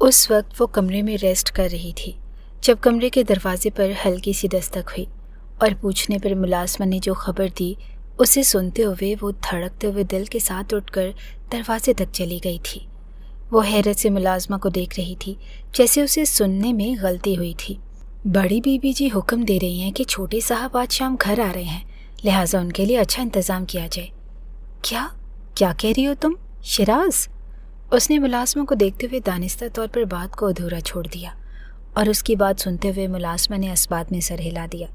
اس وقت وہ کمرے میں ریسٹ کر رہی تھی جب کمرے کے دروازے پر ہلکی سی دستک ہوئی اور پوچھنے پر ملازمہ نے جو خبر دی اسے سنتے ہوئے وہ دھڑکتے ہوئے دل کے ساتھ اٹھ کر دروازے تک چلی گئی تھی۔ وہ حیرت سے ملازمہ کو دیکھ رہی تھی جیسے اسے سننے میں غلطی ہوئی تھی۔ بڑی بی بی جی حکم دے رہی ہیں کہ چھوٹے صاحب آج شام گھر آ رہے ہیں، لہٰذا ان کے لیے اچھا انتظام کیا جائے۔ کیا کہہ رہی ہو تم شیراز؟ اس نے ملازمہ کو دیکھتے ہوئے دانستہ طور پر بات کو ادھورا چھوڑ دیا اور اس کی بات سنتے ہوئے ملازمہ نے اسبات میں سر ہلا دیا۔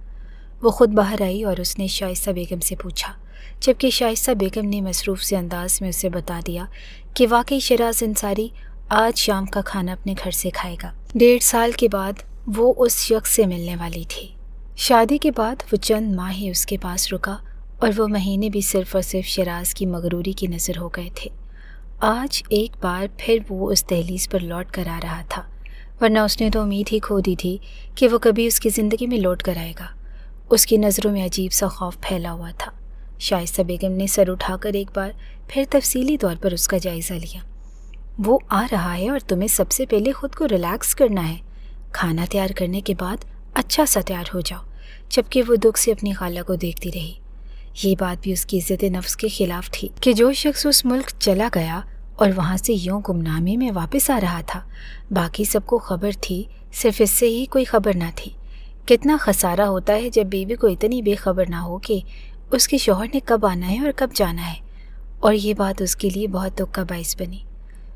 وہ خود باہر آئی اور اس نے شائستہ بیگم سے پوچھا، جبکہ شائستہ بیگم نے مصروف سے انداز میں اسے بتا دیا کہ واقعی شیراز انصاری آج شام کا کھانا اپنے گھر سے کھائے گا۔ 1.5 سال کے بعد وہ اس شخص سے ملنے والی تھی۔ شادی کے بعد وہ چند ماہ ہی اس کے پاس رکا اور وہ مہینے بھی صرف اور صرف شیراز کی مغروری کی نظر ہو گئے تھے۔ آج ایک بار پھر وہ اس دہلیز پر لوٹ کر آ رہا تھا، ورنہ اس نے تو امید ہی کھو دی تھی کہ وہ کبھی اس کی زندگی میں لوٹ کر آئے گا۔ اس کی نظروں میں عجیب سا خوف پھیلا ہوا تھا۔ شائستہ بیگم نے سر اٹھا کر ایک بار پھر تفصیلی طور پر اس کا جائزہ لیا۔ وہ آ رہا ہے اور تمہیں سب سے پہلے خود کو ریلیکس کرنا ہے۔ کھانا تیار کرنے کے بعد اچھا سا تیار ہو جاؤ۔ جبکہ وہ دکھ سے اپنی خالہ کو دیکھتی رہی۔ یہ بات بھی اس کی عزت نفس کے خلاف تھی کہ جو شخص اس ملک چلا گیا اور وہاں سے یوں گمنامی میں واپس آ رہا تھا، باقی سب کو خبر تھی، صرف اس سے ہی کوئی خبر نہ تھی۔ کتنا خسارہ ہوتا ہے جب بیوی کو اتنی بے خبر نہ ہو کہ اس کے شوہر نے کب آنا ہے اور کب جانا ہے، اور یہ بات اس کے لیے بہت دکھ کا باعث بنی۔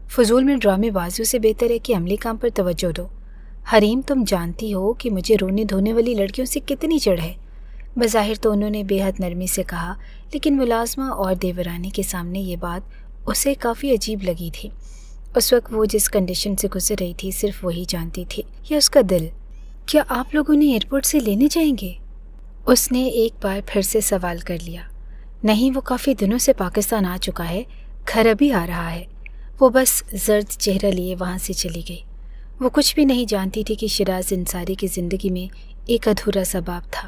فضول میں ڈرامے بازیوں سے بہتر ہے کہ عملی کام پر توجہ دو۔ حریم، تم جانتی ہو کہ مجھے رونے دھونے والی لڑکیوں سے کتنی چڑھ ہے۔ بظاہر تو انہوں نے بے حد نرمی سے کہا، لیکن ملازمہ اور دیورانی کے سامنے یہ بات اسے کافی عجیب لگی تھی۔ اس وقت وہ جس کنڈیشن سے گزر رہی تھی صرف وہی جانتی تھی، یا اس کا دل۔ کیا آپ لوگ انہیں ایئرپورٹ سے لینے جائیں گے؟ اس نے ایک بار پھر سے سوال کر لیا۔ نہیں، وہ کافی دنوں سے پاکستان آ چکا ہے، گھر ابھی آ رہا ہے۔ وہ بس زرد چہرہ لیے وہاں سے چلی گئی۔ وہ کچھ بھی نہیں جانتی تھی کہ شیراز انصاری کی زندگی میں ایک ادھورا سا باب تھا۔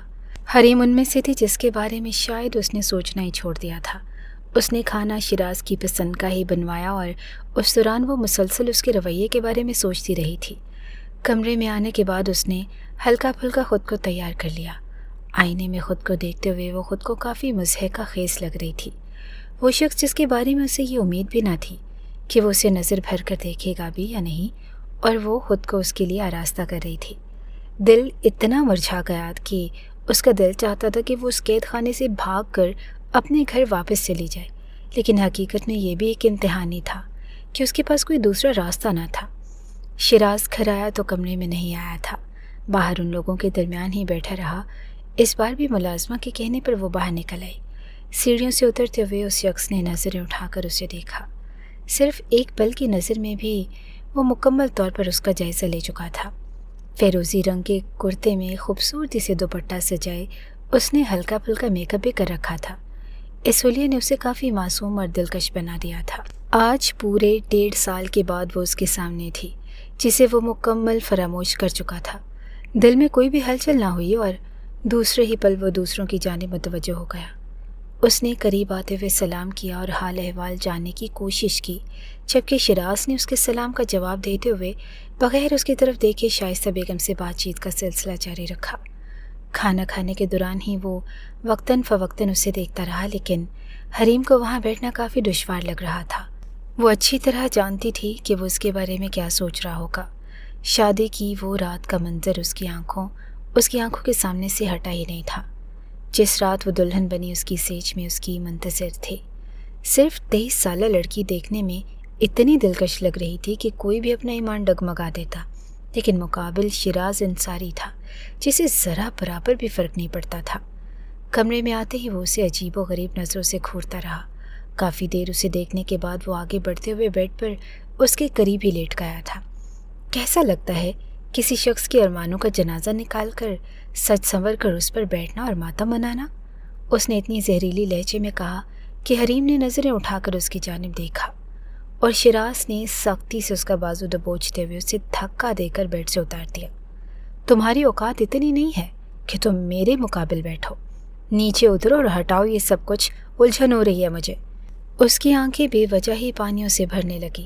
حریم ان میں سے تھی جس کے بارے میں شاید اس نے سوچنا ہی چھوڑ دیا تھا۔ اس نے کھانا شیراز کی پسند کا ہی بنوایا اور اس دوران وہ مسلسل اس کے رویے کے بارے میں سوچتی رہی تھی۔ کمرے میں آنے کے بعد اس نے ہلکا پھلکا خود کو تیار کر لیا۔ آئینے میں خود کو دیکھتے ہوئے وہ خود کو کافی مضحکہ خیز لگ رہی تھی۔ وہ شخص جس کے بارے میں اسے یہ امید بھی نہ تھی کہ وہ اسے نظر بھر کر دیکھے گا بھی یا نہیں، اور وہ خود کو اس کے لیے آراستہ کر رہی تھی۔ دل اتنا مرجھا گیا کہ اس کا دل چاہتا تھا کہ وہ اس قید خانے سے بھاگ کر اپنے گھر واپس چلی جائے، لیکن حقیقت میں یہ بھی ایک امتحان ہی تھا کہ اس کے پاس کوئی دوسرا راستہ نہ تھا۔ شیراز گھر آیا تو کمرے میں نہیں آیا تھا، باہر ان لوگوں کے درمیان ہی بیٹھا رہا۔ اس بار بھی ملازمہ کے کہنے پر وہ باہر نکل آئی۔ سیڑھیوں سے اترتے ہوئے اس شخص نے نظریں اٹھا کر اسے دیکھا۔ صرف ایک پل کی نظر میں بھی وہ مکمل طور پر اس کا جائزہ لے چکا تھا۔ فیروزی رنگ کے کرتے میں خوبصورتی سے دوپٹہ سجائے اس نے ہلکا پھلکا میک اپ بھی کر رکھا تھا۔ اس حلیے نے اسے کافی معصوم اور دلکش بنا دیا تھا۔ آج پورے 1.5 سال کے بعد وہ اس کے سامنے تھی جسے وہ مکمل فراموش کر چکا تھا۔ دل میں کوئی بھی ہلچل نہ ہوئی اور دوسرے ہی پل وہ دوسروں کی جانب متوجہ ہو گیا۔ اس نے قریب آتے ہوئے سلام کیا اور حال احوال جاننے کی کوشش کی، جبکہ شیراز نے اس کے سلام کا جواب دیتے ہوئے بغیر اس کی طرف دیکھے شائستہ بیگم سے بات چیت کا سلسلہ جاری رکھا۔ کھانا کھانے کے دوران ہی وہ وقتاً فوقتاً اسے دیکھتا رہا، لیکن حریم کو وہاں بیٹھنا کافی دشوار لگ رہا تھا۔ وہ اچھی طرح جانتی تھی کہ وہ اس کے بارے میں کیا سوچ رہا ہوگا۔ شادی کی وہ رات کا منظر اس کی آنکھوں کے سامنے سے ہٹا ہی نہیں تھا۔ جس رات وہ دلہن بنی اس کی سیج میں اس کی منتظر تھے۔ صرف 23 سالہ لڑکی دیکھنے میں اتنی دلکش لگ رہی تھی کہ کوئی بھی اپنا ایمان ڈگمگا دیتا، لیکن مقابل شیراز انصاری تھا جسے ذرا برابر بھی فرق نہیں پڑتا تھا۔ کمرے میں آتے ہی وہ اسے عجیب و غریب نظروں سے گھورتا رہا۔ کافی دیر اسے دیکھنے کے بعد وہ آگے بڑھتے ہوئے بیڈ پر اس کے قریب ہی لیٹ گیا تھا۔ کیسا لگتا ہے کسی شخص کے ارمانوں کا جنازہ نکال کر سج سنور کر اس پر بیٹھنا اور ماتم منانا؟ اس نے اتنی زہریلی لہجے میں کہا کہ حریم نے نظریں اٹھا کر اس کی جانب دیکھا، اور شیراز نے سختی سے اس کا بازو دبوچتے ہوئے اسے دھکا دے کر بیڈ سے اتار دیا۔ تمہاری اوقات اتنی نہیں ہے کہ تم میرے مقابل بیٹھو، نیچے اترو اور ہٹاؤ یہ سب کچھ، الجھن ہو رہی ہے مجھے۔ اس کی آنکھیں بے وجہ ہی پانیوں سے بھرنے لگی۔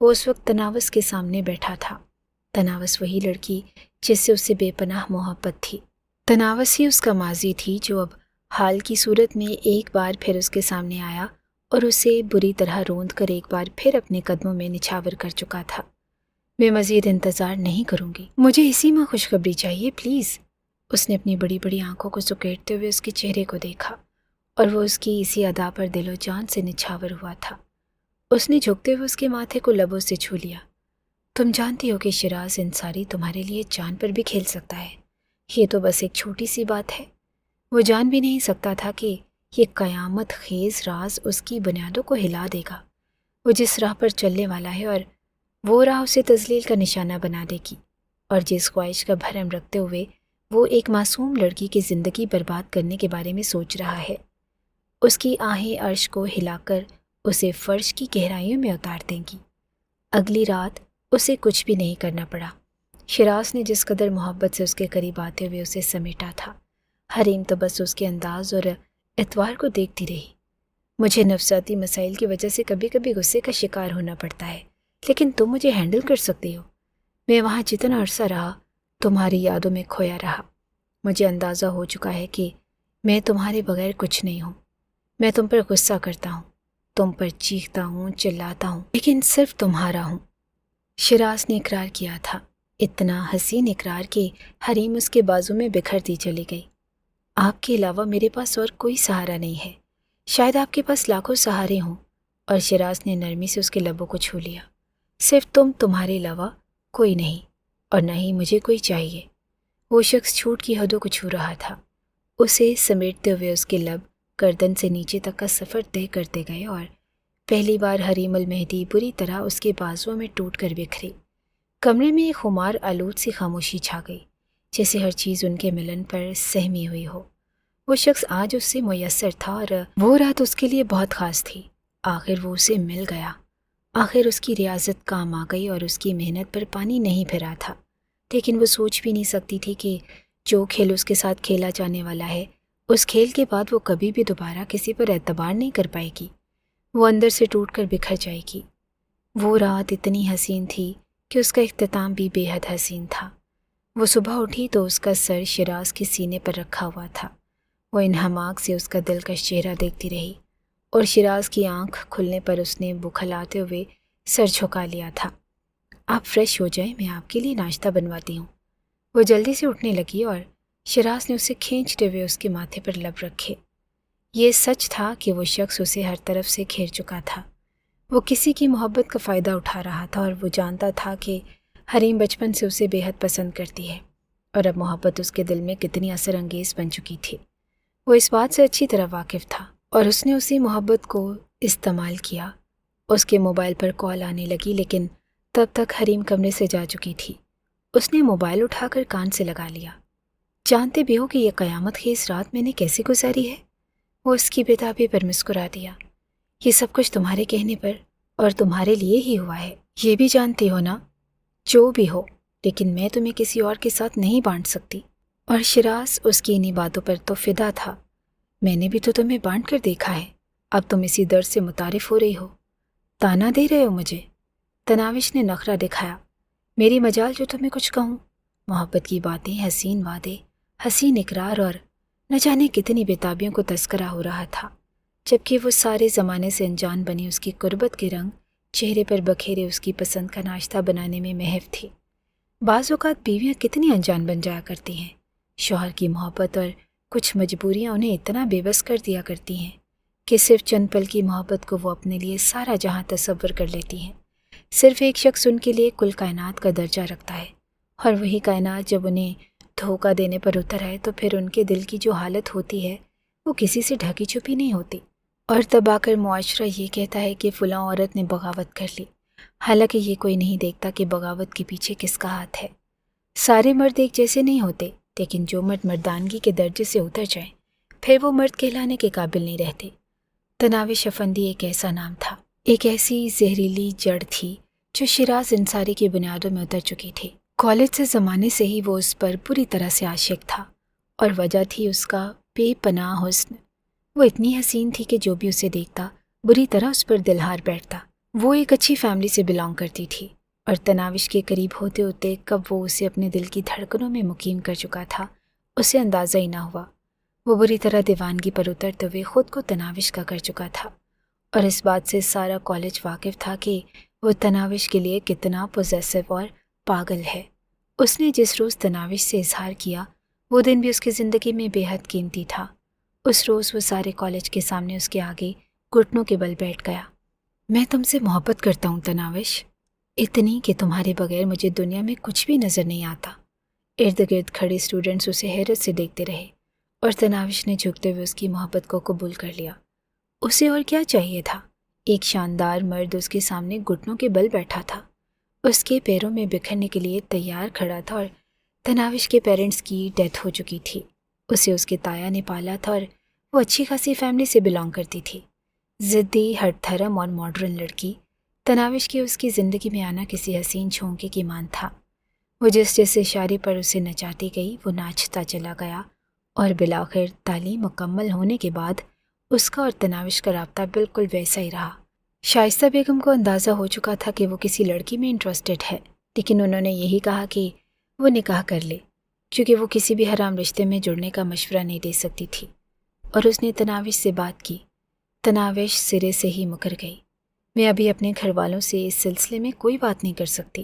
وہ اس وقت تناوس کے سامنے بیٹھا تھا۔ تناوس وہی لڑکی جس سے اسے بے پناہ محبت تھی۔ تناوس ہی اس کا ماضی تھی جو اب حال کی صورت میں ایک بار پھر اس کے سامنے آیا اور اسے بری طرح روند کر ایک بار پھر اپنے قدموں میں نچھاور کر چکا تھا۔ میں مزید انتظار نہیں کروں گی، مجھے اسی میں خوشخبری چاہیے پلیز۔ اس نے اپنی بڑی بڑی آنکھوں کو سکیڑتے ہوئے اس کے چہرے کو دیکھا اور وہ اس کی اسی ادا پر دل و جان سے نچھاور ہوا تھا۔ اس نے جھکتے ہوئے اس کے ماتھے کو لبوں سے چھو لیا۔ تم جانتی ہو کہ شیراز انصاری تمہارے لیے جان پر بھی کھیل سکتا ہے، یہ تو بس ایک چھوٹی سی بات ہے۔ وہ جان بھی نہیں سکتا تھا کہ یہ قیامت خیز راز اس کی بنیادوں کو ہلا دے گا۔ وہ جس راہ پر چلنے والا ہے اور وہ راہ اسے تذلیل کا نشانہ بنا دے گی، اور جس خواہش کا بھرم رکھتے ہوئے وہ ایک معصوم لڑکی کی زندگی برباد کرنے کے بارے میں سوچ رہا ہے، اس کی آہیں عرش کو ہلا کر اسے فرش کی گہرائیوں میں اتار دیں گی۔ اگلی رات اسے کچھ بھی نہیں کرنا پڑا۔ شیراز نے جس قدر محبت سے اس کے قریب آتے ہوئے اسے سمیٹا تھا، حریم تو بس اس کے انداز اور اعتبار کو دیکھتی رہی۔ مجھے نفسیاتی مسائل کی وجہ سے کبھی کبھی غصے کا شکار ہونا پڑتا ہے، لیکن تم مجھے ہینڈل کر سکتی ہو۔ میں وہاں جتنا عرصہ رہا تمہاری یادوں میں کھویا رہا۔ مجھے اندازہ ہو چکا ہے کہ میں تمہارے بغیر کچھ نہیں ہوں۔ میں تم پر غصہ کرتا ہوں، تم پر چیختا ہوں، چلاتا ہوں، لیکن صرف تمہارا ہوں۔ شیراز نے اقرار کیا تھا، اتنا حسین اقرار کہ حریم اس کے بازو میں بکھرتی چلی گئی۔ آپ کے علاوہ میرے پاس اور کوئی سہارا نہیں ہے، شاید آپ کے پاس لاکھوں سہارے ہوں۔ اور شیراز نے نرمی سے اس کے لبوں کو چھو لیا۔ صرف تمہارے علاوہ کوئی نہیں، اور نہ ہی مجھے کوئی چاہیے۔ وہ شخص چھوٹ کی حدوں کو چھو رہا تھا۔ اسے سمیٹتے ہوئے اس کے لب گردن سے نیچے تک کا سفر طے کرتے گئے اور پہلی بار حریم المہدی بری طرح اس کے بازوؤں میں ٹوٹ کر بکھری۔ کمرے میں ایک خمار آلود سی خاموشی چھا گئی، جیسے ہر چیز ان کے ملن پر سہمی ہوئی ہو۔ وہ شخص آج اس سے میسر تھا اور وہ رات اس کے لیے بہت خاص تھی۔ آخر وہ اسے مل گیا، آخر اس کی ریاضت کام آ گئی اور اس کی محنت پر پانی نہیں پھرا تھا۔ لیکن وہ سوچ بھی نہیں سکتی تھی کہ جو کھیل اس کے ساتھ کھیلا جانے والا ہے، اس کھیل کے بعد وہ کبھی بھی دوبارہ کسی پر اعتبار نہیں کر پائے گی۔ وہ اندر سے ٹوٹ کر بکھر جائے گی۔ وہ رات اتنی حسین تھی کہ اس کا اختتام بھی بے حد حسین تھا۔ وہ صبح اٹھی تو اس کا سر شیراز کے سینے پر رکھا ہوا تھا۔ وہ انہماک سے اس کا دلکش چہرہ دیکھتی رہی، اور شیراز کی آنکھ کھلنے پر اس نے بکھلاتے ہوئے سر جھکا لیا تھا۔ آپ فریش ہو جائیں، میں آپ کے لیے ناشتہ بنواتی ہوں۔ وہ جلدی سے اٹھنے لگی اور شیراز نے اسے کھینچتے ہوئے اس کے ماتھے پر لب رکھے۔ یہ سچ تھا کہ وہ شخص اسے ہر طرف سے گھیر چکا تھا۔ وہ کسی کی محبت کا فائدہ اٹھا رہا تھا، اور وہ جانتا تھا کہ حریم بچپن سے اسے بے حد پسند کرتی ہے، اور اب محبت اس کے دل میں کتنی اثر انگیز بن چکی تھی۔ وہ اس بات سے اچھی طرح واقف تھا، اور اس نے اسی محبت کو استعمال کیا۔ اس کے موبائل پر کال آنے لگی، لیکن تب تک حریم کمرے سے جا چکی تھی۔ اس نے موبائل اٹھا کر کان سے لگا لیا۔ جانتے بھی ہو کہ یہ قیامت خیز رات میں نے کیسے گزاری ہے؟ وہ اس کی بےتابی پر مسکرا دیا۔ یہ سب کچھ تمہارے کہنے پر اور تمہارے لیے ہی ہوا ہے، یہ بھی جانتی ہو نا؟ جو بھی ہو، لیکن میں تمہیں کسی اور کے ساتھ نہیں بانٹ سکتی۔ اور شیراز اس کی انہی باتوں پر تو فدا تھا۔ میں نے بھی تو تمہیں بانٹ کر دیکھا ہے، اب تم اسی درد سے متعارف ہو رہی ہو، تانا دے رہے ہو مجھے۔ تناوش نے نخرہ دکھایا۔ میری مجال جو تمہیں کچھ کہوں، محبت کی باتیں، حسین وعدے، حسین اقرار، اور نہ جانے کتنی بےتابیوں کو تذکرہ ہو رہا تھا، جبکہ وہ سارے زمانے سے انجان بنی اس کی قربت کے رنگ چہرے پر بکھیرے اس کی پسند کا ناشتہ بنانے میں محو تھی۔ بعض اوقات بیویاں کتنی انجان بن جایا کرتی ہیں، شوہر کی محبت اور کچھ مجبوریاں انہیں اتنا بے بس کر دیا کرتی ہیں کہ صرف چند پل کی محبت کو وہ اپنے لیے سارا جہاں تصور کر لیتی ہیں۔ صرف ایک شخص ان کے لیے کل کائنات کا درجہ رکھتا ہے، اور وہی کائنات جب انہیں دھوکہ دینے پر اتر آئے تو پھر ان کے دل کی جو حالت ہوتی ہے وہ کسی سے ڈھکی چھپی نہیں ہوتی۔ اور تب آ کر معاشرہ یہ کہتا ہے کہ فلاں عورت نے بغاوت کر لی، حالانکہ یہ کوئی نہیں دیکھتا کہ بغاوت کے پیچھے کس کا ہاتھ ہے۔ سارے مرد ایک جیسے نہیں ہوتے، لیکن جو مرد مردانگی کے درجے سے اتر جائیں پھر وہ مرد کہلانے کے قابل نہیں رہتے۔ تناوش افندی ایک ایسا نام تھا، ایک ایسی زہریلی جڑ تھی جو شیراز انصاری کی بنیادوں میں اتر چکی تھی۔ کالج سے زمانے سے ہی وہ اس پر پوری طرح سے عاشق تھا، اور وجہ تھی اس کا بے پناہ حسن۔ وہ اتنی حسین تھی کہ جو بھی اسے دیکھتا بری طرح اس پر دلہار بیٹھتا۔ وہ ایک اچھی فیملی سے بلانگ کرتی تھی اور تناوش کے قریب ہوتے ہوتے کب وہ اسے اپنے دل کی دھڑکنوں میں مقیم کر چکا تھا اسے اندازہ ہی نہ ہوا۔ وہ بری طرح دیوانگی پر اترتے ہوئے خود کو تناوش کا کر چکا تھا، اور اس بات سے سارا کالج واقف تھا کہ وہ تناوش کے لیے کتنا پوزیسو اور پاگل ہے۔ اس نے جس روز تناوش سے اظہار کیا وہ دن بھی اس کی زندگی میں بے حد قیمتی تھا۔ اس روز وہ سارے کالج کے سامنے اس کے آگے گھٹنوں کے بل بیٹھ گیا۔ میں تم سے محبت کرتا ہوں تناوش، اتنی کہ تمہارے بغیر مجھے دنیا میں کچھ بھی نظر نہیں آتا۔ ارد گرد کھڑے اسٹوڈنٹس اسے حیرت سے دیکھتے رہے اور تناوش نے جھکتے ہوئے اس کی محبت کو قبول کر لیا۔ اسے اور کیا چاہیے تھا؟ ایک شاندار مرد اس کے سامنے گھٹنوں کے بل بیٹھا تھا، اس کے پیروں میں بکھرنے کے لیے تیار کھڑا تھا، اور تناوش کے پیرنٹس کی ڈیتھ ہو چکی تھی۔ اسے اس کے تایا نے پالا تھا اور وہ اچھی خاصی فیملی سے بلانگ کرتی تھی۔ ضدی، ہٹ دھرم اور ماڈرن لڑکی، تناوش کی اس کی زندگی میں آنا کسی حسین جھونکے کی مان تھا۔ وہ جس اشارے پر اسے نچاتی گئی وہ ناچتا چلا گیا، اور بالآخر تعلیم مکمل ہونے کے بعد اس کا اور تناوش کا رابطہ بالکل ویسا ہی رہا۔ شائستہ بیگم کو اندازہ ہو چکا تھا کہ وہ کسی لڑکی میں انٹرسٹڈ ہے، لیکن انہوں نے یہی کہا کہ وہ نکاح کر لے، کیونکہ وہ کسی بھی حرام رشتے میں جڑنے کا مشورہ نہیں دے سکتی تھی۔ اور اس نے تناوش سے بات کی۔ تناوش سرے سے ہی مکر گئی۔ میں ابھی اپنے گھر والوں سے اس سلسلے میں کوئی بات نہیں کر سکتی۔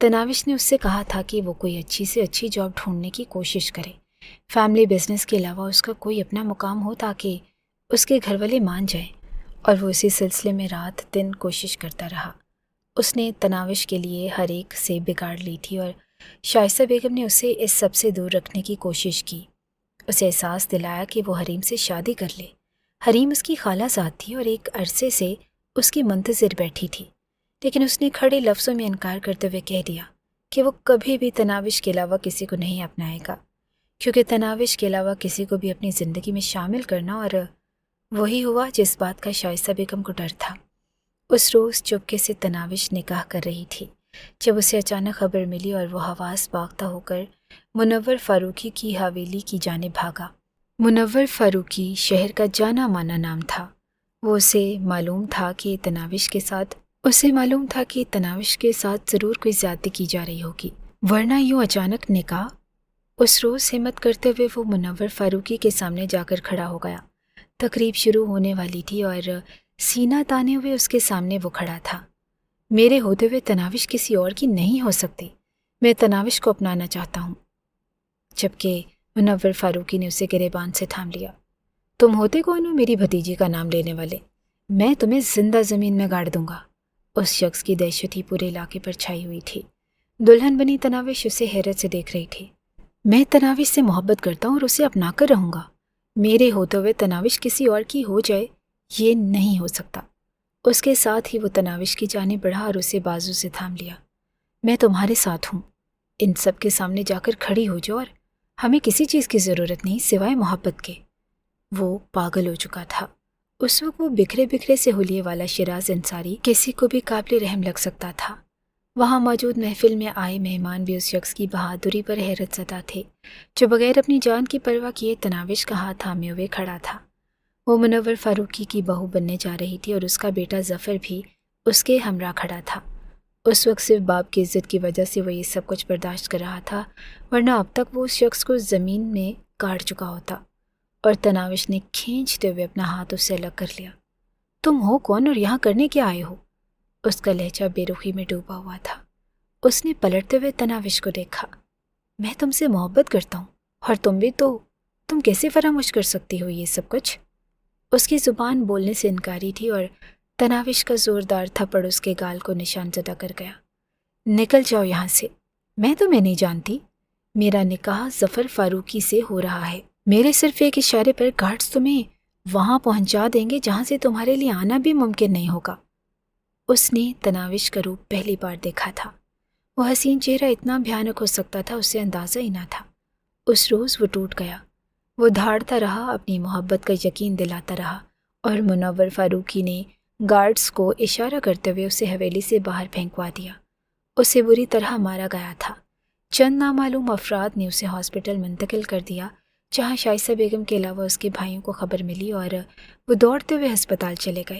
تناوش نے اس سے کہا تھا کہ وہ کوئی اچھی سے اچھی جاب ڈھونڈنے کی کوشش کرے، فیملی بزنس کے علاوہ اس کا کوئی اپنا مقام ہو تاکہ اس کے گھر والے مان جائیں، اور وہ اسی سلسلے میں رات دن کوشش کرتا رہا۔ اس نے تناوش کے لیے ہر ایک سے بگاڑ لی تھی، اور شائستہ بیگم نے اسے اس سب سے دور رکھنے کی کوشش کی۔ اسے احساس دلایا کہ وہ حریم سے شادی کر لے۔ حریم اس کی خالہ زاد تھی اور ایک عرصے سے اس کی منتظر بیٹھی تھی، لیکن اس نے کھڑے لفظوں میں انکار کرتے ہوئے کہہ دیا کہ وہ کبھی بھی تناوش کے علاوہ کسی کو نہیں اپنائے گا، کیونکہ تناوش کے علاوہ کسی کو بھی اپنی زندگی میں شامل کرنا، اور وہی ہوا جس بات کا شائستہ بیگم کو ڈر تھا۔ اس روز چپکے سے تناوش نکاح کر رہی تھی جب اسے اچانک خبر ملی، اور وہ حواس باختہ ہو کر منور فاروقی کی حویلی کی جانب بھاگا۔ منور فاروقی شہر کا جانا مانا نام تھا۔ وہ اسے معلوم تھا کہ تناوش کے ساتھ ضرور کوئی زیادتی کی جا رہی ہوگی، ورنہ یوں اچانک نکاح۔ اس روز ہمت کرتے ہوئے وہ منور فاروقی کے سامنے جا کر کھڑا ہو گیا۔ تقریب شروع ہونے والی تھی اور سینہ تانے ہوئے اس کے سامنے وہ کھڑا تھا۔ میرے ہوتے ہوئے تناوش کسی اور کی نہیں ہو سکتی، میں تناوش کو اپنانا چاہتا ہوں۔ جبکہ منور فاروقی نے اسے گریبان سے تھام لیا۔ تم ہوتے کون ہو میری بھتیجی کا نام لینے والے؟ میں تمہیں زندہ زمین میں گاڑ دوں گا۔ اس شخص کی دہشت ہی پورے علاقے پر چھائی ہوئی تھی۔ دلہن بنی تناوش اسے حیرت سے دیکھ رہی تھی۔ میں تناوش سے محبت کرتا ہوں اور اسے اپنا کر رہوں گا۔ میرے ہوتے ہوئے تناوش کسی اور کی ہو جائے، یہ نہیں ہو سکتا۔ اس کے ساتھ ہی وہ تناوش کی جانب بڑھا اور اسے بازو سے تھام لیا۔ میں تمہارے ساتھ ہوں، ان سب کے سامنے جا کر کھڑی ہو جاؤ، اور ہمیں کسی چیز کی ضرورت نہیں سوائے محبت کے۔ وہ پاگل ہو چکا تھا۔ اس وقت وہ بکھرے بکھرے سے حلیے والا شیراز انصاری کسی کو بھی قابل رحم لگ سکتا تھا۔ وہاں موجود محفل میں آئے مہمان بھی اس شخص کی بہادری پر حیرت زدہ تھے جو بغیر اپنی جان کی پرواہ کیے تناوش کا ہاتھ تھامے ہوئے کھڑا تھا۔ وہ منور فاروقی کی بہو بننے جا رہی تھی اور اس کا بیٹا ظفر بھی اس کے ہمراہ کھڑا تھا۔ اس وقت صرف باپ کی عزت کی وجہ سے وہ یہ سب کچھ برداشت کر رہا تھا، ورنہ اب تک وہ اس شخص کو زمین میں گاڑ چکا ہوتا۔ اور تناوش نے کھینچتے ہوئے اپنا ہاتھ اس سے الگ کر لیا۔ تم ہو کون اور یہاں کرنے کیا آئے ہو؟ اس کا لہجہ بے رخی میں ڈوبا ہوا تھا۔ اس نے پلٹتے ہوئے تناوش کو دیکھا۔ میں تم سے محبت کرتا ہوں، اور تم بھی تو، تم کیسے فراموش کر سکتی ہو یہ سب کچھ؟ اس کی زبان بولنے سے انکاری تھی، اور تناوش کا زوردار تھپڑ اس کے گال کو نشان زدہ کر گیا۔ نکل جاؤ یہاں سے، میں تمہیں نہیں جانتی۔ میرا نکاح ظفر فاروقی سے ہو رہا ہے۔ میرے صرف ایک اشارے پر گارڈز تمہیں وہاں پہنچا دیں گے جہاں سے تمہارے لیے آنا بھی ممکن نہیں ہوگا۔ اس نے تناوش کا روپ پہلی بار دیکھا تھا۔ وہ حسین چہرہ اتنا بھیانک ہو سکتا تھا اسے اندازہ ہی نہ تھا۔ اس روز وہ ٹوٹ گیا۔ وہ دھاڑتا رہا، اپنی محبت کا یقین دلاتا رہا، اور منور فاروقی نے گارڈز کو اشارہ کرتے ہوئے اسے حویلی سے باہر پھینکوا دیا۔ اسے بری طرح مارا گیا تھا۔ چند نامعلوم افراد نے اسے ہاسپٹل منتقل کر دیا، جہاں شائستہ بیگم کے علاوہ اس کے بھائیوں کو خبر ملی اور وہ دوڑتے ہوئے ہسپتال چلے گئے۔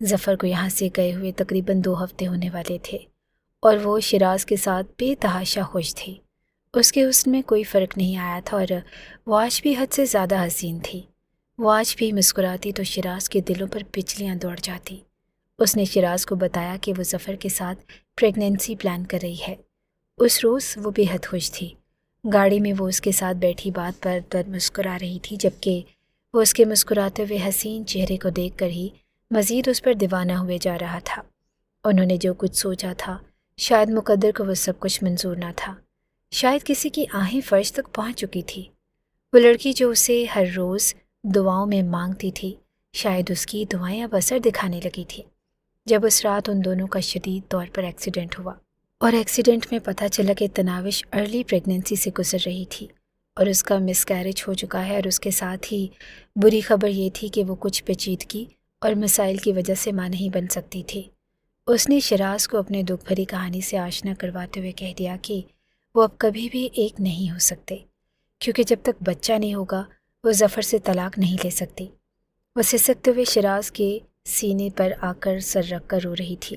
ظفر کو یہاں سے گئے ہوئے تقریباً 2 ہفتے ہونے والے تھے اور وہ شیراز کے ساتھ بے تحاشا خوش تھی۔ اس کے حسن میں کوئی فرق نہیں آیا تھا اور وہ آج بھی حد سے زیادہ حسین تھی۔ وہ آج بھی مسکراتی تو شیراز کے دلوں پر بجلیاں دوڑ جاتی۔ اس نے شیراز کو بتایا کہ وہ ظفر کے ساتھ پریگننسی پلان کر رہی ہے۔ اس روز وہ بے حد خوش تھی۔ گاڑی میں وہ اس کے ساتھ بیٹھی بات پر مسکرا رہی تھی، جبکہ وہ اس کے مسکراتے ہوئے حسین چہرے کو دیکھ کر ہی مزید اس پر دیوانہ ہوئے جا رہا تھا۔ انہوں نے جو کچھ سوچا تھا، شاید مقدر کو وہ سب کچھ منظور نہ تھا۔ شاید کسی کی آہیں فرش تک پہنچ چکی تھی۔ وہ لڑکی جو اسے ہر روز دعاؤں میں مانگتی تھی، شاید اس کی دعائیں اب اثر دکھانے لگی تھی۔ جب اس رات ان دونوں کا شدید طور پر ایکسیڈنٹ ہوا اور ایکسیڈنٹ میں پتہ چلا کہ تناوش ارلی پریگننسی سے گزر رہی تھی اور اس کا مس کیریج ہو چکا ہے، اور اس کے ساتھ ہی بری خبر یہ تھی کہ وہ کچھ پیچیدگی اور مسائل کی وجہ سے ماں نہیں بن سکتی تھی، اس نے شیراز کو اپنے دکھ بھری کہانی سے آشنا کرواتے ہوئے کہہ دیا کہ وہ اب کبھی بھی ایک نہیں ہو سکتے، کیونکہ جب تک بچہ نہیں ہوگا وہ ظفر سے طلاق نہیں لے سکتی۔ وہ سسکتے ہوئے شیراز کے سینے پر آ کر سر رکھ کر رو رہی تھی۔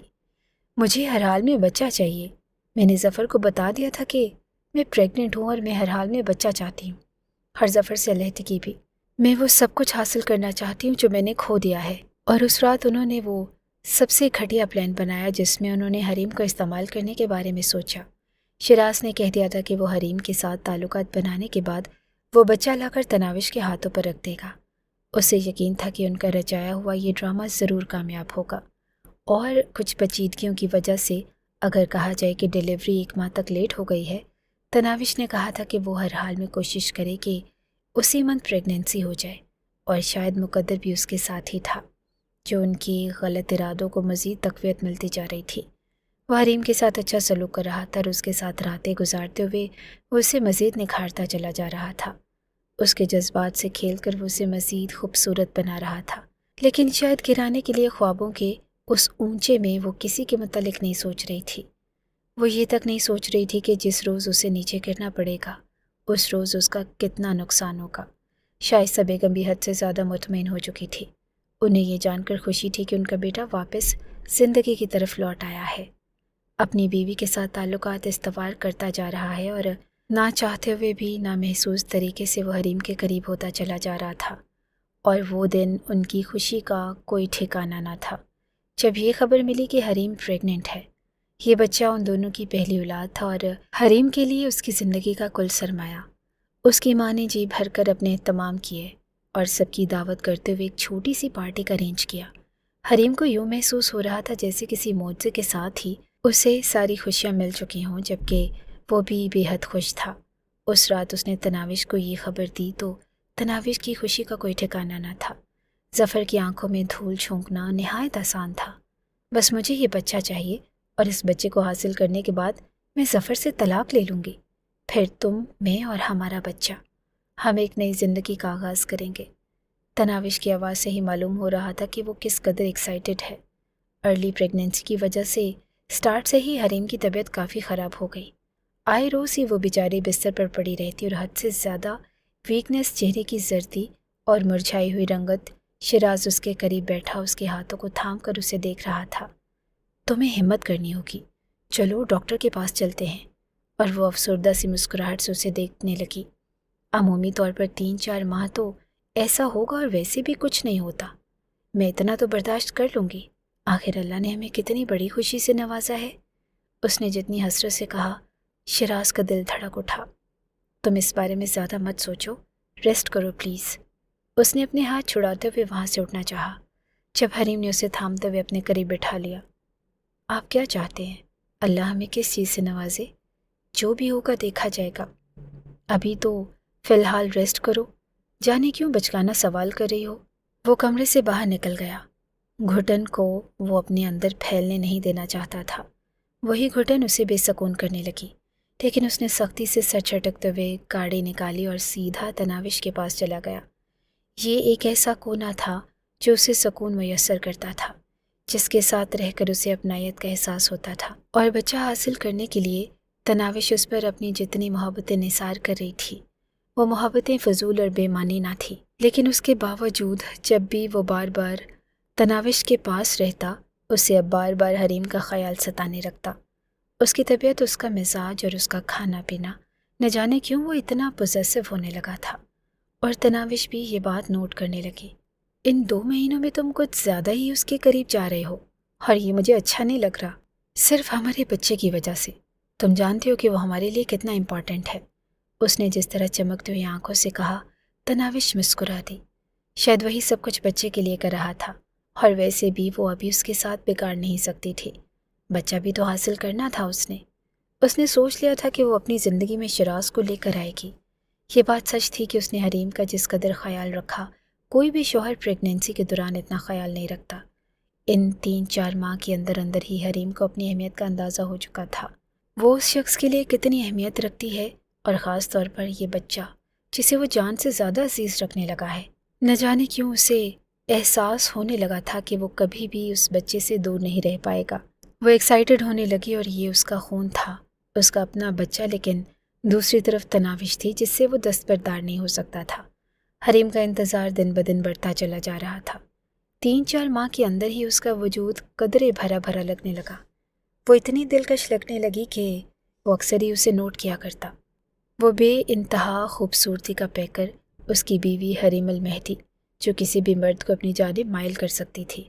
مجھے ہر حال میں بچہ چاہیے۔ میں نے ظفر کو بتا دیا تھا کہ میں پریگننٹ ہوں اور میں ہر حال میں بچہ چاہتی ہوں، ہر ظفر سے علیحدگی بھی۔ میں وہ سب کچھ حاصل کرنا چاہتی ہوں جو میں نے کھو دیا ہے۔ اور اس رات انہوں نے وہ سب سے گھٹیا پلان بنایا جس میں انہوں نے حریم کو استعمال کرنے کے بارے میں سوچا۔ شیراز نے کہہ دیا تھا کہ وہ حریم کے ساتھ تعلقات بنانے کے بعد وہ بچہ لا کر تناوش کے ہاتھوں پر رکھ دے گا۔ اسے یقین تھا کہ ان کا رچایا ہوا یہ ڈرامہ ضرور کامیاب ہوگا، اور کچھ پیچیدگیوں کی وجہ سے اگر کہا جائے کہ ڈیلیوری 1 ماہ تک لیٹ ہو گئی ہے، تناوش نے کہا تھا کہ وہ ہر حال میں کوشش کرے کہ اسی منتھ پریگننسی ہو جائے، اور شاید مقدر بھی اس کے ساتھ ہی تھا، جو ان کی غلط ارادوں کو مزید تقویت ملتی جا رہی تھی۔ وہ حریم کے ساتھ اچھا سلوک کر رہا تھا اور اس کے ساتھ راتیں گزارتے ہوئے وہ اسے مزید نکھارتا چلا جا رہا تھا۔ اس کے جذبات سے کھیل کر وہ اسے مزید خوبصورت بنا رہا تھا، لیکن شاید گرانے کے لیے خوابوں کے اس اونچے میں وہ کسی کے متعلق نہیں سوچ رہی تھی۔ وہ یہ تک نہیں سوچ رہی تھی کہ جس روز اسے نیچے گرنا پڑے گا اس روز اس کا کتنا نقصان ہوگا۔ شائستہ بیگم بھی حد سے زیادہ مطمئن ہو چکی تھی۔ انہیں یہ جان کر خوشی تھی کہ ان کا بیٹا واپس زندگی کی طرف لوٹ آیا ہے، اپنی بیوی کے ساتھ تعلقات استوار کرتا جا رہا ہے، اور نہ چاہتے ہوئے بھی نامحسوس طریقے سے وہ حریم کے قریب ہوتا چلا جا رہا تھا، اور وہ دن ان کی خوشی کا کوئی ٹھکانہ نہ تھا جب یہ خبر ملی کہ حریم پریگننٹ ہے۔ یہ بچہ ان دونوں کی پہلی اولاد تھا اور حریم کے لیے اس کی زندگی کا کل سرمایہ۔ اس کی ماں نے جی بھر کر اپنے اہتمام کیے اور سب کی دعوت کرتے ہوئے ایک چھوٹی سی پارٹی کا ارینج کیا۔ حریم کو یوں محسوس ہو رہا تھا جیسے کسی معجزے کے ساتھ ہی اسے ساری خوشیاں مل چکی ہوں، جبکہ وہ بھی بے حد خوش تھا۔ اس رات اس نے تناوش کو یہ خبر دی تو تناوش کی خوشی کا کوئی ٹھکانہ نہ تھا۔ ظفر کی آنکھوں میں دھول جھونکنا نہایت آسان تھا۔ بس مجھے یہ بچہ چاہیے، اور اس بچے کو حاصل کرنے کے بعد میں ظفر سے طلاق لے لوں گی، پھر تم، میں اور ہمارا بچہ، ہم ایک نئی زندگی کا آغاز کریں گے۔ تناوش کی آواز سے ہی معلوم ہو رہا تھا کہ وہ کس قدر ایکسائٹڈ ہے۔ ارلی پریگننسی کی وجہ سے سٹارٹ سے ہی حریم کی طبیعت کافی خراب ہو گئی۔ آئے روز ہی وہ بیچاری بستر پر پڑی رہتی اور حد سے زیادہ ویکنس، چہرے کی زردی اور مرجھائی ہوئی رنگت۔ شیراز اس کے قریب بیٹھا اس کے ہاتھوں کو تھام کر اسے دیکھ رہا تھا۔ تمہیں ہمت کرنی ہوگی، چلو ڈاکٹر کے پاس چلتے ہیں۔ اور وہ افسردہ سی مسکراہٹ سے اسے دیکھنے لگی۔ عمومی طور پر 3-4 ماہ تو ایسا ہوگا، اور ویسے بھی کچھ نہیں ہوتا، میں اتنا تو برداشت کر لوں گی، آخر اللہ نے ہمیں کتنی بڑی خوشی سے نوازا ہے۔ اس نے جتنی حسرت سے کہا، شیراز کا دل دھڑک اٹھا۔ تم اس بارے میں زیادہ مت سوچو، ریسٹ کرو پلیز۔ اس نے اپنے ہاتھ چھڑاتے ہوئے وہاں سے اٹھنا چاہا، جب حریم نے اسے تھامتے ہوئے اپنے قریب بٹھا لیا۔ آپ کیا چاہتے ہیں؟ اللہ ہمیں کس چیز سے نوازے؟ جو بھی ہوگا دیکھا جائے گا، ابھی تو فی الحال ریسٹ کرو۔ جانے کیوں بچکانہ سوال کر رہی ہو؟ وہ کمرے سے باہر نکل گیا۔ گھٹن کو وہ اپنے اندر پھیلنے نہیں دینا چاہتا تھا۔ وہی گھٹن اسے بے سکون کرنے لگی، لیکن اس نے سختی سے سر چھٹکتے ہوئے گاڑی نکالی اور سیدھا تناوش کے پاس چلا گیا۔ یہ ایک ایسا کونا تھا جو اسے سکون میسر کرتا تھا، جس کے ساتھ رہ کر اسے اپنائیت کا احساس ہوتا تھا، اور بچہ حاصل کرنے کے لیے تناوش اس پر اپنی جتنی محبتیں نثار کر رہی تھی، وہ محبتیں فضول اور بے معنی نہ تھیں، لیکن اس کے باوجود جب بھی وہ بار بار تناوش کے پاس رہتا اسے اب بار بار حریم کا خیال ستانے لگتا۔ اس کی طبیعت، اس کا مزاج اور اس کا کھانا پینا، نہ جانے کیوں وہ اتنا پوزیسو ہونے لگا تھا، اور تناوش بھی یہ بات نوٹ کرنے لگی۔ ان 2 مہینوں میں تم کچھ زیادہ ہی اس کے قریب جا رہے ہو، اور یہ مجھے اچھا نہیں لگ رہا، صرف ہمارے بچے کی وجہ سے۔ تم جانتے ہو کہ وہ ہمارے لیے کتنا امپورٹنٹ ہے۔ اس نے جس طرح چمکتی ہوئی آنکھوں سے کہا، تناوش مسکرا دی۔ شاید وہی سب کچھ بچے کے لیے کر رہا تھا، اور ویسے بھی وہ ابھی اس کے ساتھ بگاڑ نہیں سکتی تھی۔ بچہ بھی تو حاصل کرنا تھا اس نے سوچ لیا تھا کہ وہ اپنی زندگی میں شراز کو لے کر آئے گی۔ یہ بات سچ تھی کہ اس نے حریم کا جس قدر خیال رکھا، کوئی بھی شوہر پریگنینسی کے دوران اتنا خیال نہیں رکھتا۔ ان 3-4 ماہ کے اندر ہی حریم کو اپنی اہمیت کا اندازہ ہو چکا تھا۔ وہ اس شخص کے لیے کتنی اہمیت رکھتی ہے، اور خاص طور پر یہ بچہ جسے وہ جان سے زیادہ عزیز رکھنے لگا ہے۔ نہ جانے کیوں اسے احساس ہونے لگا تھا کہ وہ کبھی بھی اس بچے سے دور نہیں رہ پائے گا۔ وہ ایکسائٹڈ ہونے لگی، اور یہ اس کا خون تھا، اس کا اپنا بچہ، لیکن دوسری طرف تناوش تھی جس سے وہ دستبردار نہیں ہو سکتا تھا۔ حریم کا انتظار دن بدن بڑھتا چلا جا رہا تھا۔ 3-4 ماہ کے اندر ہی اس کا وجود قدرے بھرا بھرا لگنے لگا۔ وہ اتنی دلکش لگنے لگی کہ وہ اکثر ہی اسے نوٹ کیا کرتا۔ وہ بے انتہا خوبصورتی کا پیکر، اس کی بیوی حریم المہدی، جو کسی بھی مرد کو اپنی جانب مائل کر سکتی تھی۔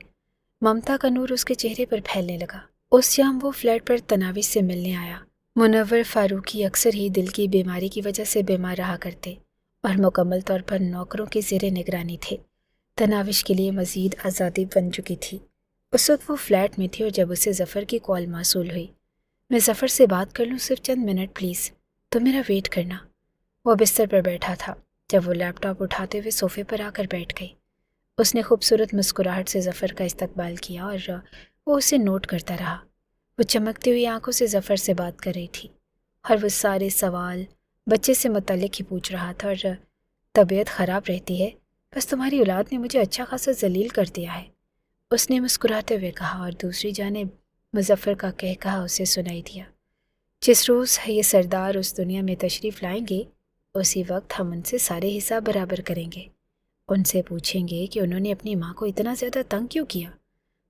ممتا کا نور اس کے چہرے پر پھیلنے لگا۔ اس شام وہ فلیٹ پر تناوش سے ملنے آیا۔ منور فاروقی اکثر ہی دل کی بیماری کی وجہ سے بیمار رہا کرتے، اور مکمل طور پر نوکروں کے زیر نگرانی تھے۔ تناوش کے لیے مزید آزادی بن چکی تھی۔ اس وقت وہ فلیٹ میں تھی، اور جب اسے ظفر کی کال موصول ہوئی، میں ظفر سے بات کر لوں، صرف چند منٹ پلیز، تو میرا ویٹ کرنا۔ وہ بستر پر بیٹھا تھا جب وہ لیپ ٹاپ اٹھاتے ہوئے صوفے پر آ کر بیٹھ گئی۔ اس نے خوبصورت مسکراہٹ سے ظفر کا استقبال کیا، اور وہ اسے نوٹ کرتا رہا۔ وہ چمکتی ہوئی آنکھوں سے ظفر سے بات کر رہی تھی، اور وہ سارے سوال بچے سے متعلق ہی پوچھ رہا تھا۔ اور طبیعت خراب رہتی ہے، بس تمہاری اولاد نے مجھے اچھا خاصا ذلیل کر دیا ہے، اس نے مسکراتے ہوئے کہا، اور دوسری جانب مظفر کا کہا اسے سنائی دیا، جس روز یہ سردار اس دنیا میں تشریف لائیں گے، اسی وقت ہم ان سے سارے حساب برابر کریں گے۔ ان سے پوچھیں گے کہ انہوں نے اپنی ماں کو اتنا زیادہ تنگ کیوں کیا۔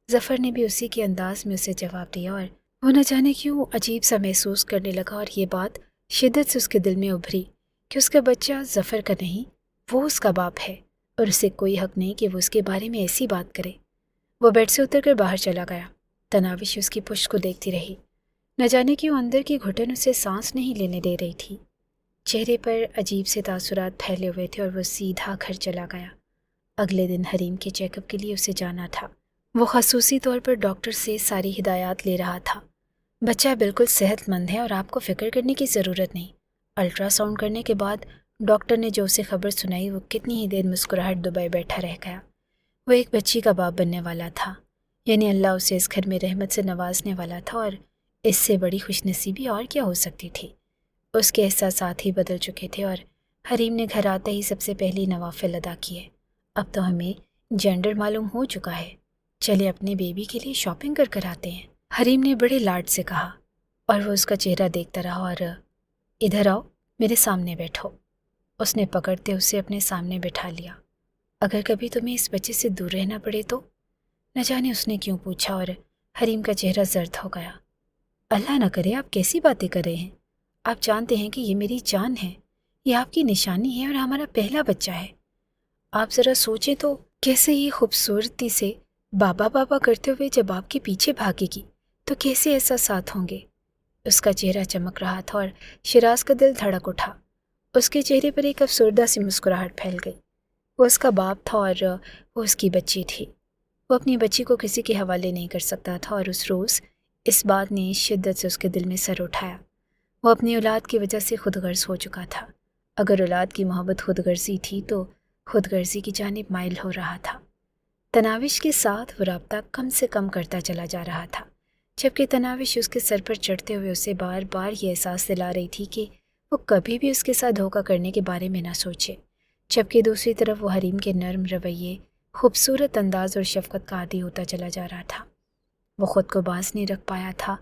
ظفر نے بھی اسی کے انداز میں اسے جواب دیا، اور وہ نہ جانے کیوں عجیب سا محسوس کرنے لگا، اور یہ بات شدت سے اس کے دل میں ابھری کہ اس کا بچہ ظفر کا نہیں، وہ اس کا باپ ہے، اور اسے کوئی حق نہیں کہ وہ اس کے بارے میں ایسی بات کرے۔ وہ بیڈ سے اتر کر باہر چلا گیا۔ تناوش اس کی پشت کو دیکھتی رہی، نہ جانے کیوں اندر کی گھٹن اسے سانس نہیں لینے دے رہی تھی۔ چہرے پر عجیب سے تاثرات پھیلے ہوئے تھے، اور وہ سیدھا گھر چلا گیا۔ اگلے دن حریم کے چیک اپ کے لیے اسے جانا تھا۔ وہ خصوصی طور پر ڈاکٹر سے ساری ہدایات لے رہا تھا۔ بچہ بالکل صحت مند ہے، اور آپ کو فکر کرنے کی ضرورت نہیں۔ الٹرا ساؤنڈ کرنے کے بعد ڈاکٹر نے جو اسے خبر سنائی، وہ کتنی ہی دیر مسکراہٹ دبائے بیٹھا رہ گیا۔ وہ ایک بچی کا باپ بننے والا تھا، یعنی اللہ اسے اس گھر میں رحمت سے نوازنے والا تھا، اور اس سے بڑی خوش نصیبی اور کیا ہو سکتی تھی۔ اس کے احساسات ہی بدل چکے تھے، اور حریم نے گھر آتے ہی سب سے پہلی نوافل ادا کیے۔ اب تو ہمیں جینڈر معلوم ہو چکا ہے، چلے اپنے بیبی کے لیے شاپنگ کر آتے ہیں، حریم نے بڑے لاڈ سے کہا، اور وہ اس کا چہرہ دیکھتا رہا، اور ادھر آؤ، میرے سامنے بیٹھو۔ اس نے پکڑتے اسے اپنے سامنے بٹھا لیا۔ اگر کبھی تمہیں اس بچے سے دور رہنا پڑے تو؟ نہ جانے اس نے کیوں پوچھا، اور حریم کا چہرہ زرد ہو گیا۔ اللہ نہ کرے، آپ کیسی باتیں کر رہے ہیں؟ آپ جانتے ہیں کہ یہ میری جان ہے، یہ آپ کی نشانی ہے، اور ہمارا پہلا بچہ ہے۔ آپ ذرا سوچیں تو، کیسے یہ خوبصورتی سے بابا بابا کرتے ہوئے جب آپ کے پیچھے بھاگے گی تو کیسے احساسات ہوں گے؟ اس کا چہرہ چمک رہا تھا، اور شراز کا دل دھڑک اٹھا۔ اس کے چہرے پر ایک افسردہ سی مسکراہٹ پھیل گئی۔ وہ اس کا باپ تھا، اور وہ اس کی بچی تھی۔ وہ اپنی بچی کو کسی کے حوالے نہیں کر سکتا تھا، اور اس روز اس بات نے شدت سے اس کے دل میں سر اٹھایا۔ وہ اپنی اولاد کی وجہ سے خود غرض ہو چکا تھا۔ اگر اولاد کی محبت خود غرضی تھی تو خود غرضی کی جانب مائل ہو رہا تھا۔ تناوش کے ساتھ وہ رابطہ کم سے کم کرتا چلا جا رہا تھا، جبکہ تناوش اس کے سر پر چڑھتے ہوئے اسے بار بار یہ احساس دلا رہی تھی کہ وہ کبھی بھی اس کے ساتھ دھوکہ کرنے کے بارے میں نہ سوچے، جبکہ دوسری طرف وہ حریم کے نرم رویے، خوبصورت انداز اور شفقت کا عادی ہوتا چلا جا رہا تھا۔ وہ خود کو باز نہیں رکھ پایا تھا۔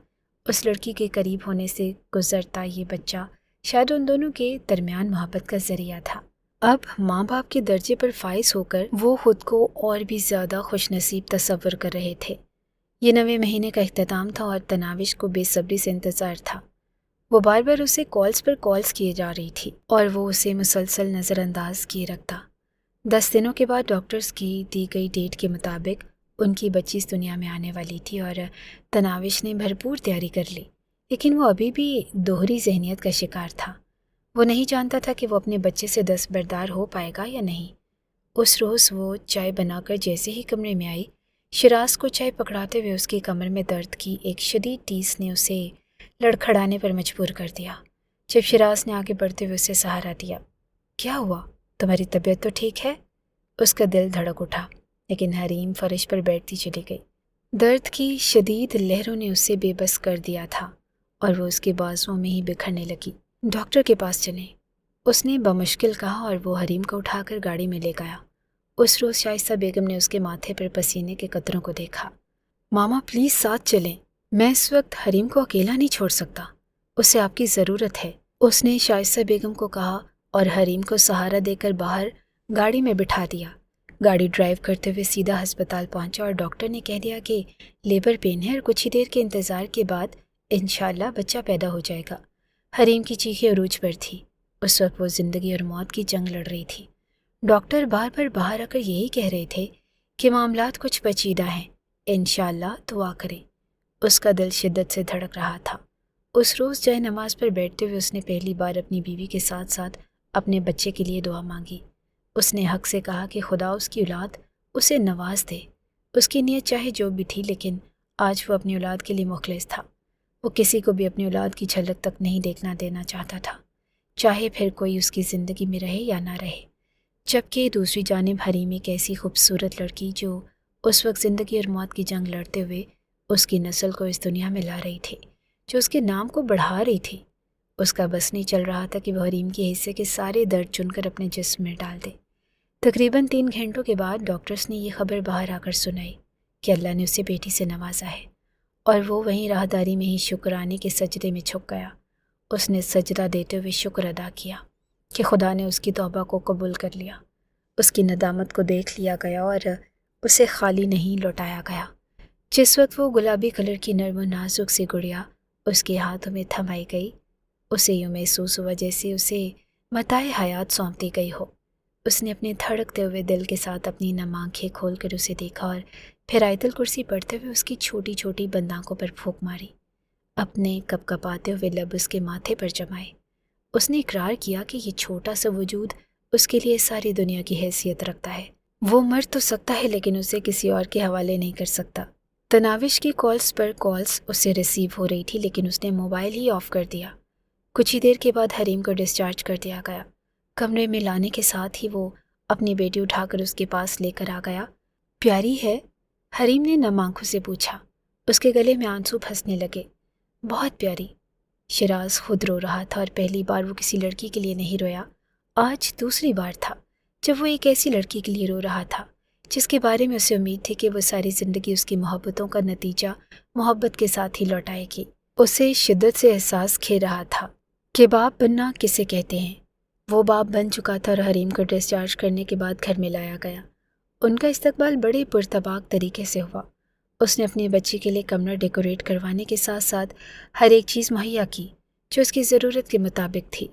اس لڑکی کے قریب ہونے سے گزرتا یہ بچہ شاید ان دونوں کے درمیان محبت کا ذریعہ تھا۔ اب ماں باپ کے درجے پر فائز ہو کر وہ خود کو اور بھی زیادہ خوش نصیب تصور کر رہے تھے۔ یہ 9ویں مہینے کا اختتام تھا اور تناوش کو بے صبری سے انتظار تھا۔ وہ بار بار اسے کالز پر کالز کیے جا رہی تھی اور وہ اسے مسلسل نظر انداز کیے رکھتا۔ 10 دنوں کے بعد ڈاکٹرز کی دی گئی ڈیٹ کے مطابق ان کی بچی اس دنیا میں آنے والی تھی اور تناوش نے بھرپور تیاری کر لی، لیکن وہ ابھی بھی دوہری ذہنیت کا شکار تھا۔ وہ نہیں جانتا تھا کہ وہ اپنے بچے سے دستبردار ہو پائے گا یا نہیں۔ اس روز وہ چائے بنا کر جیسے ہی کمرے میں آئی، شراز کو چائے پکڑاتے ہوئے اس کی کمر میں درد کی ایک شدید ٹیس نے اسے لڑکھڑانے پر مجبور کر دیا۔ جب شراز نے آگے بڑھتے ہوئے اسے سہارا دیا، کیا ہوا؟ تمہاری طبیعت تو ٹھیک ہے؟ اس کا دل دھڑک اٹھا، لیکن حریم فرش پر بیٹھتی چلی گئی۔ درد کی شدید لہروں نے اسے بے بس کر دیا تھا اور وہ اس کے بازوؤں میں ہی بکھرنے لگی۔ ڈاکٹر کے پاس چلیں، اس نے بمشکل کہا اور وہ حریم کو اٹھا کر گاڑی میں لے گیا۔ اس روز شائستہ بیگم نے اس کے ماتھے پر پسینے کے قطروں کو دیکھا۔ ماما پلیز ساتھ چلیں، میں اس وقت حریم کو اکیلا نہیں چھوڑ سکتا، اسے آپ کی ضرورت ہے، اس نے شائستہ بیگم کو کہا اور حریم کو سہارا دے کر باہر گاڑی میں بٹھا دیا۔ گاڑی ڈرائیو کرتے ہوئے سیدھا ہسپتال پہنچا اور ڈاکٹر نے کہہ دیا کہ لیبر پین ہے اور کچھ ہی دیر کے انتظار کے بعد انشاءاللہ بچہ پیدا ہو جائے گا۔ حریم کی چیخیں عروج پر تھی۔ اس وقت وہ زندگی اور موت کی جنگ لڑ رہی تھی۔ ڈاکٹر بار بار باہر آ کر یہی کہہ رہے تھے کہ معاملات کچھ پیچیدہ ہیں، انشاءاللہ دعا کریں۔ اس کا دل شدت سے دھڑک رہا تھا۔ اس روز جائے نماز پر بیٹھتے ہوئے اس نے پہلی بار اپنی بیوی کے ساتھ ساتھ اپنے بچے کے لیے دعا مانگی۔ اس نے حق سے کہا کہ خدا اس کی اولاد اسے نواز دے۔ اس کی نیت چاہے جو بھی تھی، لیکن آج وہ اپنی اولاد کے لیے مخلص تھا۔ وہ کسی کو بھی اپنی اولاد کی جھلک تک نہیں دیکھنا دینا چاہتا تھا، چاہے پھر کوئی اس کی زندگی میں رہے یا نہ رہے۔ جبکہ دوسری جانب حریم ایک ایسی خوبصورت لڑکی جو اس وقت زندگی اور موت کی جنگ لڑتے ہوئے اس کی نسل کو اس دنیا میں لا رہی تھی، جو اس کے نام کو بڑھا رہی تھی۔ اس کا بس نہیں چل رہا تھا کہ وہ حریم کے حصے کے سارے درد چن کر اپنے جسم میں ڈال دے۔ تقریباً 3 گھنٹوں کے بعد ڈاکٹرز نے یہ خبر باہر آ کر سنائی کہ اللہ نے اسے بیٹی سے نوازا ہے، اور وہ وہیں راہداری میں ہی شکرانے کے سجدے میں جھک گیا۔ اس نے سجدہ دیتے ہوئے شکر ادا کیا کہ خدا نے اس کی توبہ کو قبول کر لیا۔ اس کی ندامت کو دیکھ لیا گیا اور اسے خالی نہیں لوٹایا گیا۔ جس وقت وہ گلابی کلر کی نرم و نازک سی گڑیا اس کے ہاتھوں میں تھمائی گئی، اسے یوں محسوس ہوا جیسے اسے متاع حیات سونپ دی گئی ہو۔ اس نے اپنے دھڑکتے ہوئے دل کے ساتھ اپنی نم آنکھیں کھول کر اسے دیکھا اور پھر آیت الکرسی پڑھتے ہوئے اس کی چھوٹی چھوٹی بند آنکھوں پر پھونک ماری، اپنے کپ کپاتے ہوئے لب اس کے ماتھے پر جمائے۔ اس نے اقرار کیا کہ یہ چھوٹا سا وجود اس کے لیے ساری دنیا کی حیثیت رکھتا ہے۔ وہ مر تو سکتا ہے لیکن اسے کسی اور کے حوالے نہیں کر سکتا۔ تناوش کی کالز پر کالز اسے ریسیو ہو رہی تھی، لیکن اس نے موبائل ہی آف کر دیا۔ کچھ ہی دیر کے بعد حریم کو ڈسچارج کر دیا گیا۔ کمرے میں لانے کے ساتھ ہی وہ اپنی بیٹی اٹھا کر اس کے پاس لے کر آ گیا۔ پیاری ہے؟ حریم نے نم آنکھوں سے پوچھا۔ اس کے گلے میں آنسو پھنسنے لگے۔ بہت پیاری۔ شراز خود رو رہا تھا اور پہلی بار وہ کسی لڑکی کے لیے نہیں رویا۔ آج دوسری بار تھا جب وہ ایک ایسی لڑکی کے لیے رو رہا تھا جس کے بارے میں اسے امید تھی کہ وہ ساری زندگی اس کی محبتوں کا نتیجہ محبت کے ساتھ ہی لوٹائے گی۔ اسے شدت سے احساس کھے رہا تھا کہ باپ بننا کسے کہتے ہیں۔ وہ باپ بن چکا تھا اور حریم کو ڈسچارج کرنے کے بعد گھر میں لایا گیا۔ ان کا استقبال بڑے پرتباک طریقے سے ہوا۔ اس نے اپنی بچی کے لیے کمرہ ڈیکوریٹ کروانے کے ساتھ ساتھ ہر ایک چیز مہیا کی جو اس کی ضرورت کے مطابق تھی۔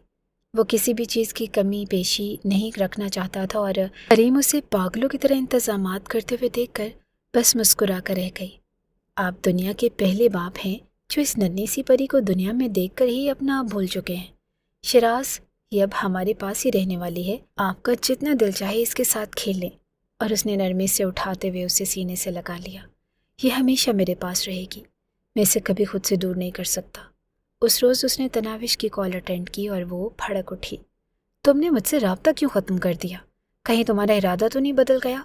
وہ کسی بھی چیز کی کمی بیشی نہیں رکھنا چاہتا تھا اور حریم اسے پاگلوں کی طرح انتظامات کرتے ہوئے دیکھ کر بس مسکرا کر رہ گئی۔ آپ دنیا کے پہلے باپ ہیں جو اس ننھی سی پری کو دنیا میں دیکھ کر ہی اپنا آپ بھول چکے ہیں۔ شراز، یہ اب ہمارے پاس ہی رہنے والی ہے، آپ کا جتنا دل چاہے اس کے ساتھ کھیل لیں۔ اور اس نے نرمی سے اٹھاتے ہوئے اسے سینے سے لگا لیا۔ یہ ہمیشہ میرے پاس رہے گی، میں اسے کبھی خود سے دور نہیں کر سکتا۔ اس روز اس نے تناوش کی کال اٹینڈ کی اور وہ بھڑک اٹھی۔ تم نے مجھ سے رابطہ کیوں ختم کر دیا؟ کہیں تمہارا ارادہ تو نہیں بدل گیا؟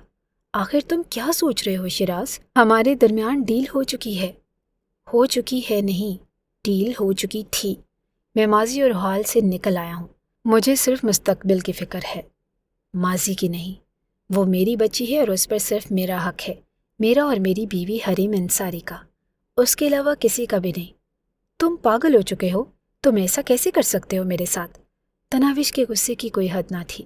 آخر تم کیا سوچ رہے ہو شراز؟ ہمارے درمیان ڈیل ہو چکی ہے نہیں، ڈیل ہو چکی تھی۔ میں ماضی اور حال سے نکل آیا ہوں، مجھے صرف مستقبل کی فکر ہے، ماضی کی نہیں۔ وہ میری بچی ہے اور اس پر صرف میرا حق ہے، میرا اور میری بیوی حریم انصاری کا، اس کے علاوہ کسی کا بھی نہیں۔ تم پاگل ہو چکے ہو، تم ایسا کیسے کر سکتے ہو میرے ساتھ؟ تناوش کے غصے کی کوئی حد نہ تھی۔